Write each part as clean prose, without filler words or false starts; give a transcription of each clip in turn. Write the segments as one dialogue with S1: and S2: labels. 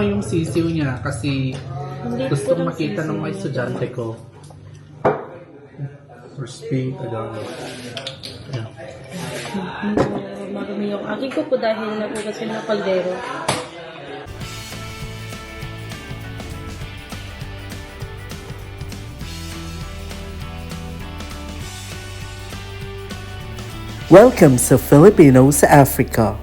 S1: Yung sisiw niya kasi gusto makita ng mga estudyante ko. First paint, agad. Yeah.
S2: Marumi yung aking ko po dahil nagugas yun ng kaldero.
S3: Welcome sa Filipino sa Africa.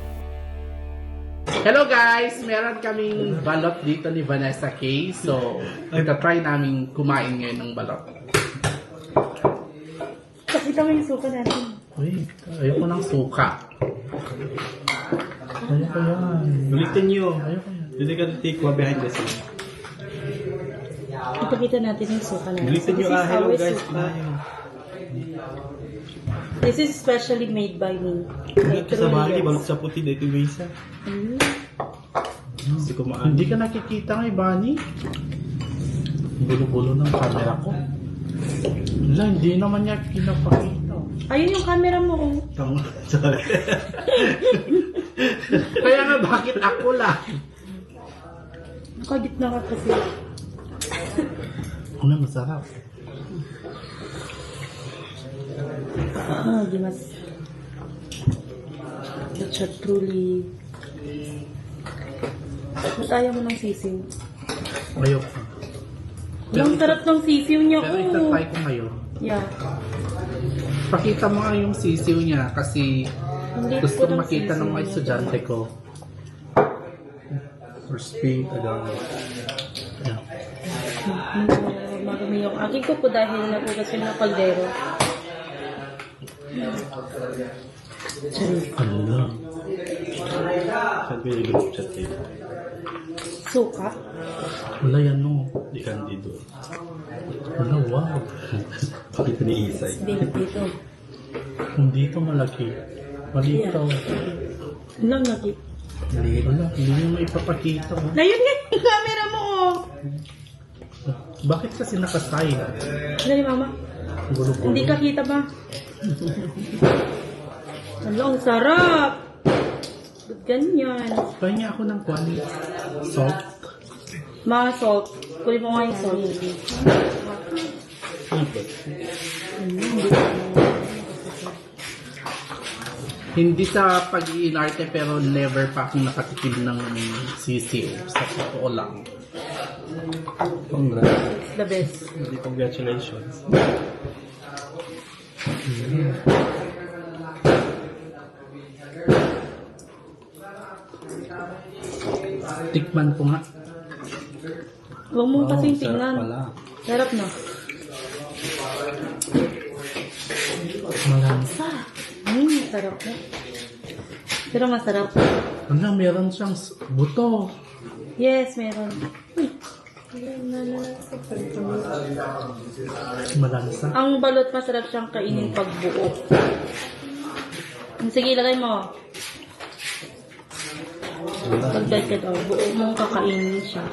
S1: Hello guys! Meron kaming balot dito ni Vanessa K. So, try namin kumain ngayon ng balot.
S2: Pakita mo yung suka natin.
S1: Uy, ayoko ng suka. Ayoko yan.
S4: Ulitin nyo.
S1: Ayoko yan.
S4: Hindi ka take one behind the scene.
S2: Ipakita natin yung suka natin.
S4: Ulitin nyo. Hello
S2: our
S4: guys.
S2: suka. This is specially made by me.
S4: Ingat ka sa bali. Balok sa puti. Dito yung isa. Hindi ko maan.
S1: Hindi ka nakikita nga, Bunny. Bulo-bulo ng camera ko. Wala, hindi naman niya pinapakita.
S2: Ayun yung camera mo. Oh.
S4: Tama. Sorry.
S1: Kaya nga, bakit ako lang?
S2: Nakagitna ka kasi.
S1: Ano, masarap.
S2: Di mas. That's truly. Ba't ayaw mo ng sisiw?
S1: Ayoko.
S2: Ang sarap ng sisiw niya.
S1: Pero
S2: Oh.
S1: itatry ko ngayon.
S2: Yeah.
S1: Pakita mo nga yung sisiw niya kasi
S2: Hindi
S1: gusto
S2: ko ng
S1: makita ng
S2: sisiw
S1: mga
S2: niya.
S1: estudyante ko. First paint, agad. Yeah.
S2: Marumi yung aking ko po dahil nagugas yun ng kaldero.
S1: Ano?
S4: Saan ko yung group chat kayo?
S2: Suka.
S1: Wala yan, no.
S4: Di Candido.
S1: Wala, wow.
S4: Pakita ni Isay.
S2: Dito.
S1: Hindi ito malaki. Mali ito.
S2: Lang lagi.
S1: Wala, hindi mo maipapakita. Oh.
S2: Na yun nga yung camera mo. Oh.
S1: Bakit kasi nakasay?
S2: Dali mama.
S1: Gulo-gulo.
S2: Hindi ka kita ba? Ano, ang sarap. Ba't ganyan?
S1: Pahingi ako ng kwan. Salt.
S2: Mga salt. Kunin mo nga yung salt.
S1: Hindi sa pag-iinarte pero never pa akong nakatikim ng sisiw. Sa totoo lang.
S4: Congrats.
S2: It's the best.
S4: Congratulations.
S1: Tikman ko nga.
S2: Huwag mo kasing
S4: sarap
S2: tingnan.
S4: pala.
S2: Sarap na.
S1: Malansa.
S2: Sarap na. Pero masarap.
S1: Ano, meron siyang buto.
S2: Yes, meron. Uy.
S1: Malansa.
S2: Ang balot masarap siyang kainin pag buo. Sige, ilagay mo. Pag-diet ka buo mong kakainin siya.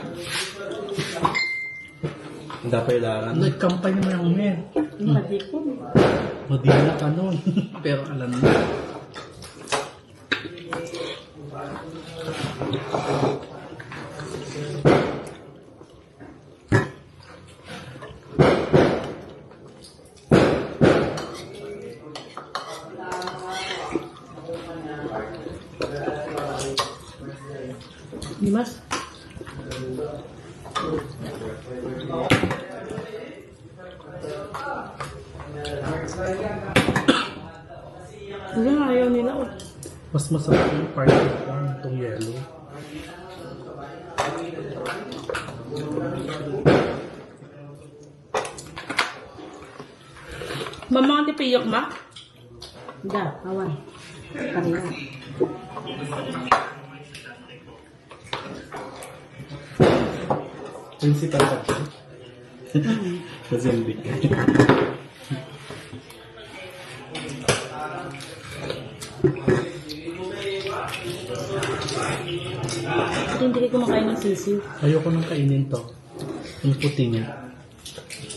S4: Dapat ilangan.
S1: Nagkampay mo yung men.
S2: Madi ko.
S1: Madila ka nun. Pero alam mo.
S2: Dimas? Hindi nga, ayaw nila.
S1: Mas masarap yung part ng itong yellow.
S2: Mama, ang tipiyok ma? Hindi, awan. Pareho.
S4: Principal ka siya. Kasi hindi.
S2: Hindi ko kumakain ng sisiw.
S1: Ayoko nang kainin to. Yung puti niya.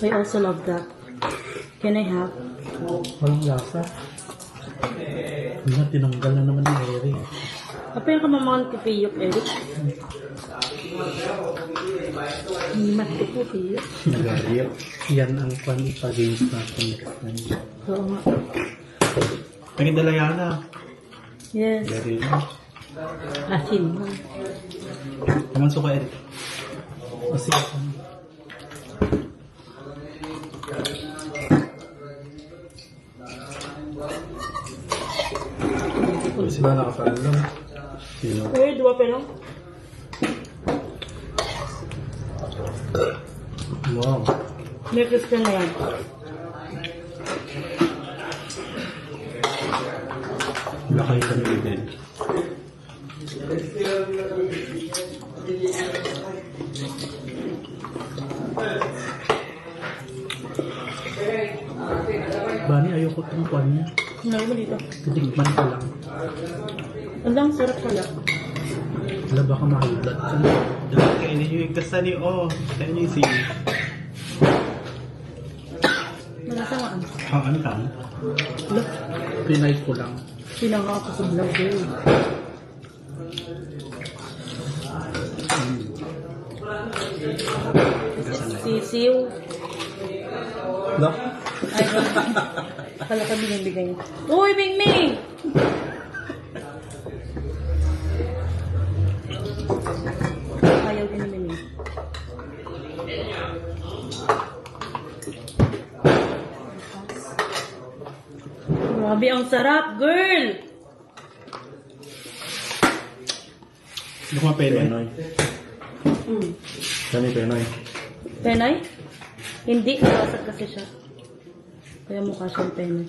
S2: I also love that. Can I have?
S1: Walang lasa. Wala, tinanggal na naman ni Eric.
S2: Apa yung kamamahal ko Eric? Mati po siya.
S4: Nag-aariyo.
S1: Yan ang pag-games natin next time.
S2: Oo nga.
S4: Naging dalayana.
S2: Yes.
S4: Very
S2: Asin mo.
S4: naman suka Eric.
S1: Kasi
S4: Sila nakapaalam. Sino?
S2: Uy, dua pa lang.
S4: Wow.
S2: May Christian na yan.
S4: Lakay kami din.
S1: Bani, ayoko itong kwan niya.
S2: Sinabi mo dito.
S1: Titigman ko lang.
S2: Ang lang sarap pala.
S1: Wala baka mahiglat ka.
S4: Dapat kainin yung kasali. Oh, kainin yung sili.
S2: Malasa nga ano.
S4: Ang ano ka?
S2: Look,
S1: Pinay ko lang.
S2: sinanga ako sa vlog eh. Sisiw.
S4: Look.
S2: Ay, pala ka binibigay niya. Uy, Mingming! Ayaw din ni Mingming. Grabe, ang sarap, girl!
S4: Look mga Penoy. Kani Penoy.
S2: Penay? Hindi, nakasag kasi siya. Kaya mukha siyang penay.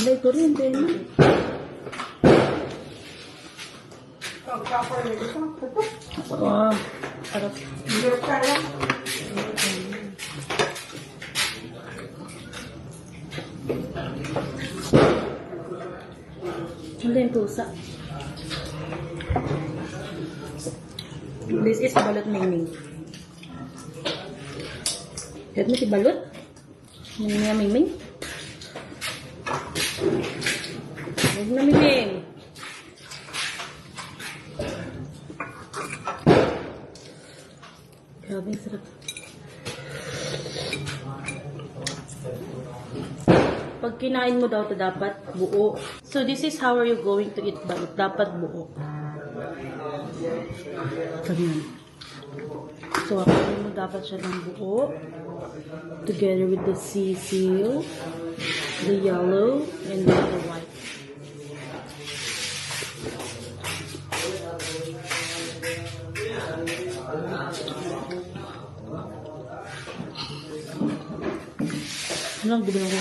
S2: Hindi, ito rin, penay. Wow, sarap. Hindi yung pusa. This is balot mingming. Lihat mo si balot? Mingming mingming? Huwag na mingming. Grabe, ang sarap. Pag kinain mo daw, to dapat buo. So this is how are you going to eat balot. Dapat buo. Ganyan. So, kakain mo dapat siya ng buo. Together with the sisiu, the yellow, and then the white. Ano ang gulo ko?